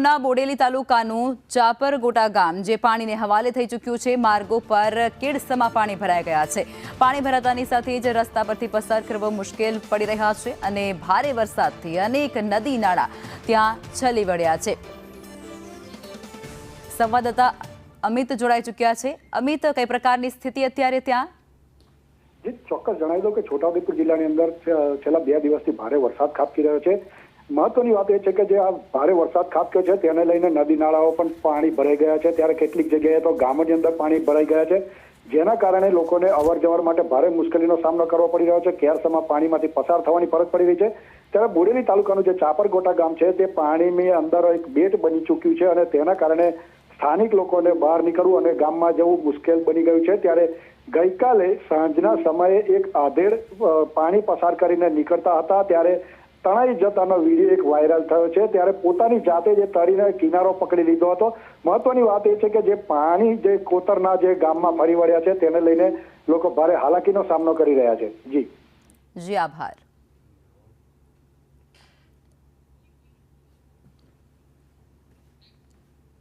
જિલ્લાના બોડેલી તાલુકાનું ચાપરગોટા ગામ જે પાણીને હવાલે થઈ ચૂક્યું છે। માર્ગો પર કેડસમાં પાણી ભરાઈ ગયા છે। પાણી ભરાતાની સાથે જ રસ્તા પરથી પસાર કરવો મુશ્કેલ પડી રહ્યા છે અને ભારે વરસાદથી અનેક નદી નાળા ત્યાં છલી વળ્યા છે। સંવાદદાતા અમિત જોડાઈ ચૂક્યા છે। અમિત, કઈ પ્રકારની સ્થિતિ અત્યારે ત્યાં? ચોક્કસ જણાવી દઉં કે છોટાઉદેપુર જિલ્લાની અંદર છેલ્લા 2 દિવસથી ભારે વરસાદ ખાબકી રહ્યો છે। મહત્વની વાત એ છે કે જે આ ભારે વરસાદ ખાબક્યો છે તેને લઈને નદી નાળાઓ પણ પાણી ભરાઈ ગયા છે। ત્યારે કેટલીક જગ્યાએ તો ગામોની અંદર પાણી ભરાઈ ગયા છે, જેના કારણે લોકોને અવર જવર માટે ભારે મુશ્કેલીનો સામનો કરવો પડી રહ્યો છે। કેરસમાં પાણીમાંથી પસાર થવાની ફરજ પડી રહી છે। ત્યારે બોડેલી તાલુકાનું જે ચાપરગોટા ગામ છે તે પાણીની અંદર એક બેટ બની ચૂક્યું છે અને તેના કારણે સ્થાનિક લોકોને બહાર નીકળવું અને ગામમાં જવું મુશ્કેલ બની ગયું છે। ત્યારે ગઈકાલે સાંજના સમયે એક આધેડ પાણી પસાર કરીને નીકળતા હતા ત્યારે તણાઈ જતાનો વિડીયો એક વાયરલ થયો છે। ત્યારે પોતાની જાતે જે તરીને કિનારો પકડી લીધો હતો। મહત્વની વાત એ છે કે જે પાણી જે કોતરના જે ગામમાં ફરી વળ્યા છે તેને લઈને લોકો ભારે હાલાકીનો સામનો કરી રહ્યા છે। જી, આભાર।